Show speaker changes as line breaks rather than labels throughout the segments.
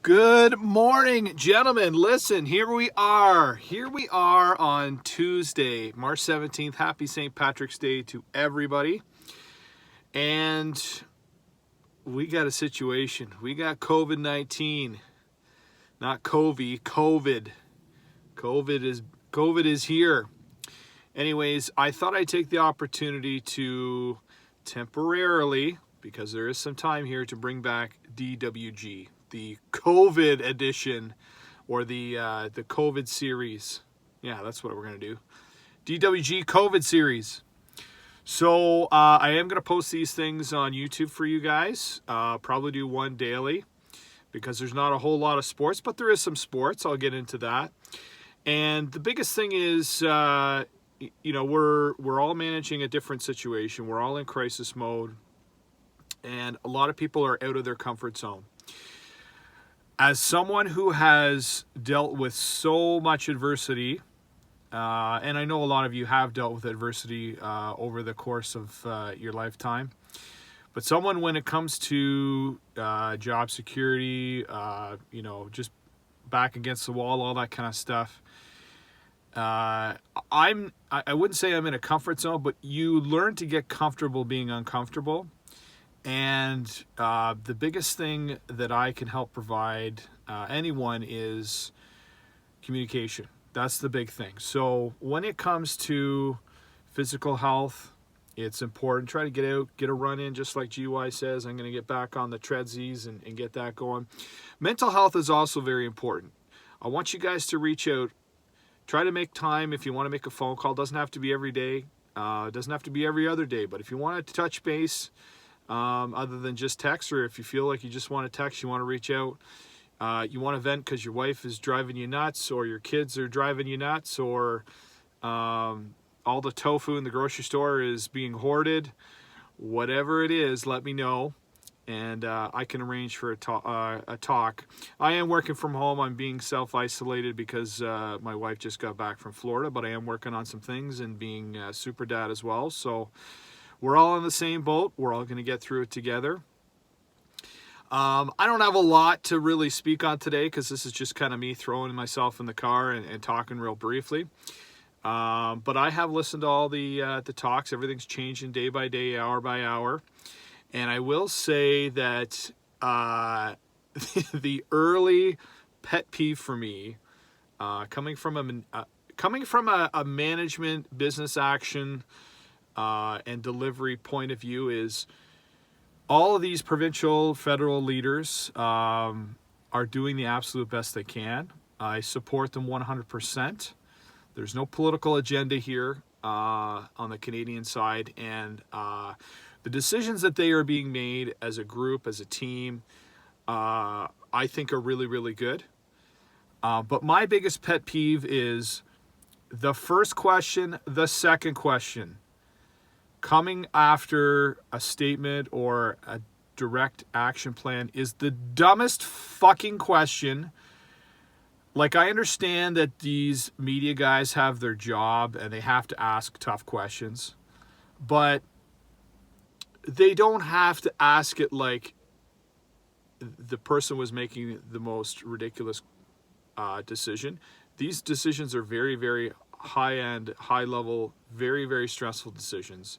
Good morning, gentlemen. Listen, here we are. Here we are on Tuesday, March 17th. Happy St. Patrick's Day to everybody. And we got a situation. We got COVID-19. Not COVID. COVID is here. Anyways, I thought I'd take the opportunity to temporarily, because there is some time here, to bring back DWG, the COVID edition, or the COVID series. Yeah, that's what we're gonna do. DWG COVID series. So I am gonna post these things on YouTube for you guys. Probably do one daily because there's not a whole lot of sports, but there is some sports. I'll get into that. And the biggest thing is, we're all managing a different situation. We're all in crisis mode, and a lot of people are out of their comfort zone. As someone who has dealt with so much adversity, and I know a lot of you have dealt with adversity over the course of your lifetime, but someone, when it comes to job security, just back against the wall, all that kind of stuff, I wouldn't say I'm in a comfort zone, but you learn to get comfortable being uncomfortable. And the biggest thing that I can help provide anyone is communication. That's the big thing. So when it comes to physical health, it's important. Try to get out, get a run in, just like GY says. I'm going to get back on the treadsies and get that going. Mental health is also very important. I want you guys to reach out. Try to make time if you want to make a phone call. Doesn't have to be every day. Doesn't have to be every other day. But if you want to touch base, other than just text, or if you feel like you just want to text, you want to reach out, you want to vent because your wife is driving you nuts, or your kids are driving you nuts, or all the tofu in the grocery store is being hoarded, whatever it is, let me know, and I can arrange for a talk. I am working from home. I'm being self-isolated because my wife just got back from Florida, but I am working on some things and being super dad as well. So we're all in the same boat. We're all going to get through it together. I don't have a lot to really speak on today because this is just kind of me throwing myself in the car and talking real briefly. But I have listened to all the talks. Everything's changing day by day, hour by hour. And I will say that the early pet peeve for me, coming from a management, business action, and delivery point of view, is all of these provincial, federal leaders are doing the absolute best they can. I support them 100%. There's no political agenda here on the Canadian side, and the decisions that they are being made as a group, as a team, I think are really, really good. But my biggest pet peeve is the first question, the second question, coming after a statement or a direct action plan is the dumbest fucking question. Like, I understand that these media guys have their job and they have to ask tough questions, but they don't have to ask it like the person was making the most ridiculous decision. These decisions are very, very high-end, high-level, very, very stressful decisions.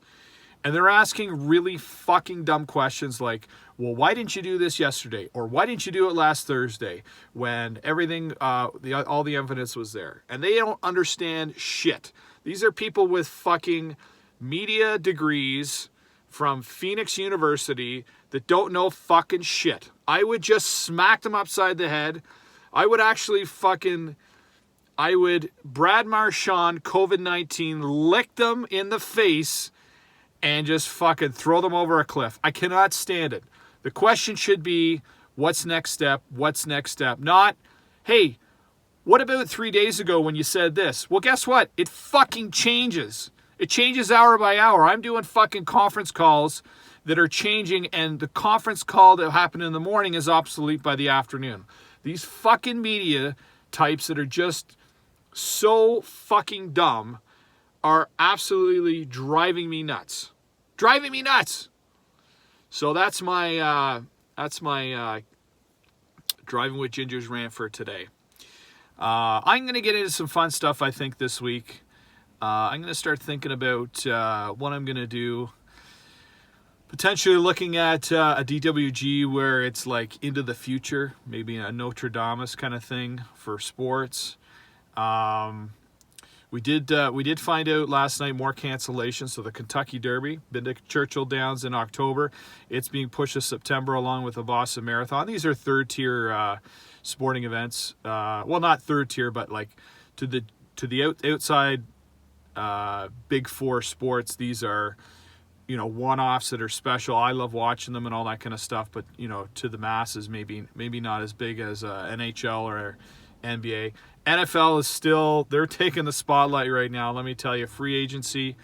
And they're asking really fucking dumb questions like, well, why didn't you do this yesterday? Or why didn't you do it last Thursday when everything, all the evidence was there? And they don't understand shit. These are people with fucking media degrees from Phoenix University that don't know fucking shit. I would just smack them upside the head. I would Brad Marchand COVID-19 lick them in the face and just fucking throw them over a cliff. I cannot stand it. The question should be, what's next step? What's next step? Not, hey, what about 3 days ago when you said this? Well, guess what? It fucking changes. It changes hour by hour. I'm doing fucking conference calls that are changing, and the conference call that happened in the morning is obsolete by the afternoon. These fucking media types that are just so fucking dumb are absolutely driving me nuts. Driving me nuts. So that's my Driving with Ginger's rant for today. I'm going to get into some fun stuff, I think, this week. I'm going to start thinking about what I'm going to do. Potentially looking at a DWG where it's like into the future, maybe a Notre Dame kind of thing for sports. We did find out last night more cancellations. So the Kentucky Derby, been to Churchill Downs in October. It's being pushed to September along with the Boston Marathon. These are third tier sporting events. Well, not third tier, but like to the outside big four sports. These are, you know, one-offs that are special. I love watching them and all that kind of stuff. But, you know, to the masses, maybe not as big as NHL or NBA. NFL is still, they're taking the spotlight right now. Let me tell you, free agency,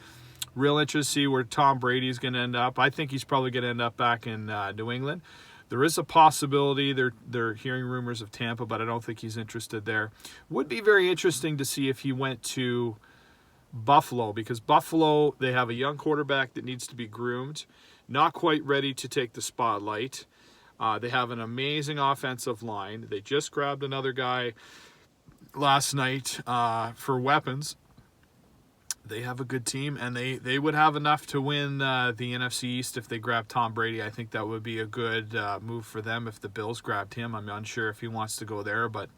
real interest to see where Tom Brady's going to end up. I think he's probably going to end up back in New England. There is a possibility. They're hearing rumors of Tampa, but I don't think he's interested there. Would be very interesting to see if he went to Buffalo, because Buffalo, they have a young quarterback that needs to be groomed, not quite ready to take the spotlight. They have an amazing offensive line. They just grabbed another guy last night for weapons. They have a good team, and they would have enough to win the NFC East if they grab Tom Brady. I think that would be a good move for them if the Bills grabbed him. I'm unsure if he wants to go there, but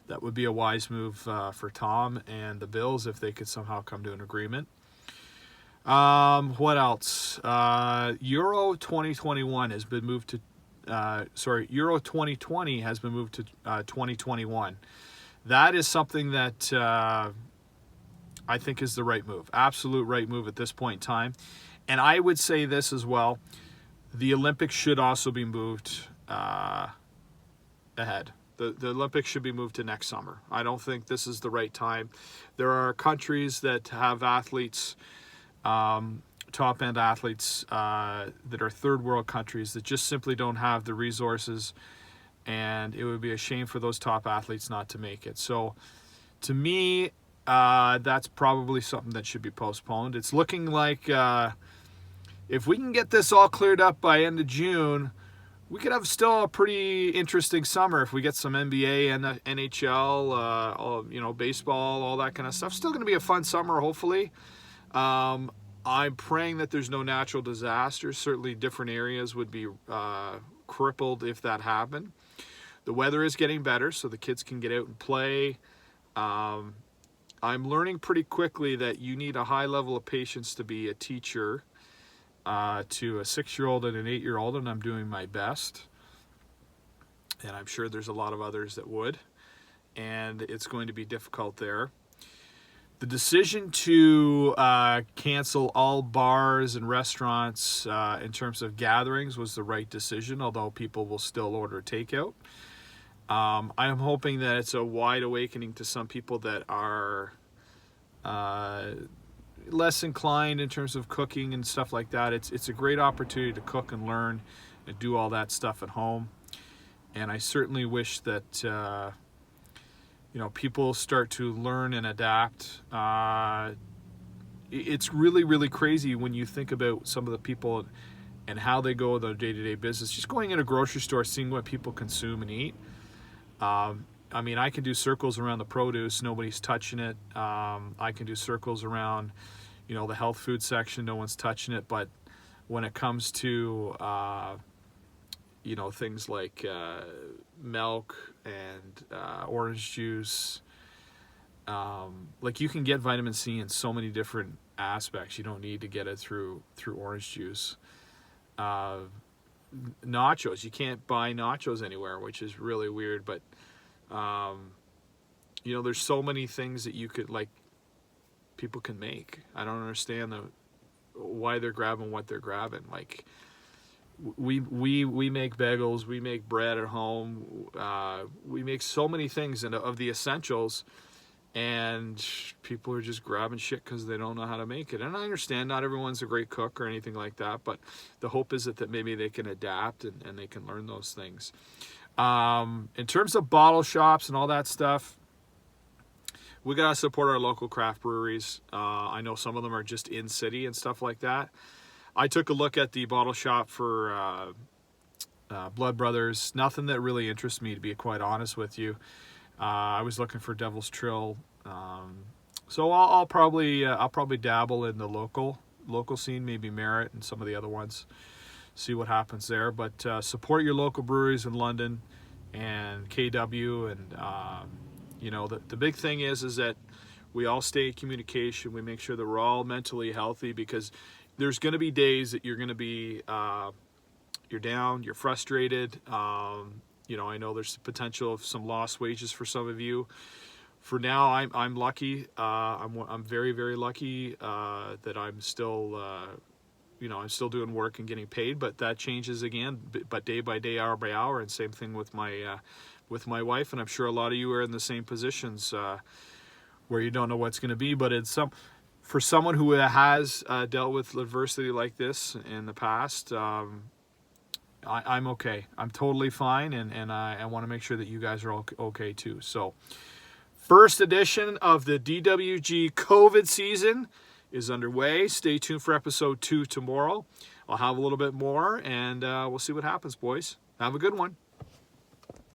that would be a wise move for Tom and the Bills if they could somehow come to an agreement. What else? Euro 2021 has been moved to Euro 2020 has been moved to 2021. That is something that I think is the right move. Absolute right move at this point in time. And I would say this as well. The Olympics should also be moved ahead. The Olympics should be moved to next summer. I don't think this is the right time. There are countries that have athletes, top-end athletes that are third world countries that just simply don't have the resources, and it would be a shame for those top athletes not to make it. So to me, that's probably something that should be postponed. It's looking like if we can get this all cleared up by end of June, we could have still a pretty interesting summer if we get some NBA and NHL, baseball, all that kind of stuff. Still going to be a fun summer, hopefully. I'm praying that there's no natural disasters. Certainly different areas would be crippled if that happened. The weather is getting better, so the kids can get out and play. I'm learning pretty quickly that you need a high level of patience to be a teacher to a 6-year-old and an 8-year-old, and I'm doing my best. And I'm sure there's a lot of others that would. And it's going to be difficult there. The decision to cancel all bars and restaurants in terms of gatherings was the right decision, although people will still order takeout. I'm hoping that it's a wide awakening to some people that are less inclined in terms of cooking and stuff like that. It's a great opportunity to cook and learn and do all that stuff at home. And I certainly wish that people start to learn and adapt. It's really, really crazy when you think about some of the people and how they go their day-to-day business. Just going in a grocery store, seeing what people consume and eat. I can do circles around the produce. Nobody's touching it. I can do circles around, the health food section. No one's touching it. But when it comes to, things like milk and orange juice, you can get vitamin C in so many different aspects. You don't need to get it through orange juice. Nachos, you can't buy nachos anywhere, which is really weird, but there's so many things that you could, people can make. I don't understand why they're grabbing what they're grabbing. We make bagels, we make bread at home, we make so many things of the essentials, and people are just grabbing shit because they don't know how to make it. And I understand not everyone's a great cook or anything like that, but the hope is that maybe they can adapt and they can learn those things. In terms of bottle shops and all that stuff, we got to support our local craft breweries. I know some of them are just in city and stuff like that. I took a look at the bottle shop for blood brothers, nothing that really interests me, to be quite honest with you. I was looking for Devil's Trill, so I'll probably dabble in the local scene, maybe Merritt and some of the other ones, see what happens there. But support your local breweries in London and KW, and you know, the big thing is that we all stay in communication. We make sure that we're all mentally healthy, because there's going to be days that you're going to be you're down, you're frustrated. You know, I know there's the potential of some lost wages for some of you. For now, I'm lucky. I'm very, very lucky that I'm still you know, I'm still doing work and getting paid, but that changes again, but day by day, hour by hour. And same thing with my wife, and I'm sure a lot of you are in the same positions where you don't know what's going to be. But it's for someone who has dealt with adversity like this in the past, I'm okay. I'm totally fine, and I want to make sure that you guys are okay too. So, first edition of the DWG COVID season is underway. Stay tuned for episode 2 tomorrow. I'll have a little bit more, and we'll see what happens, boys. Have a good one.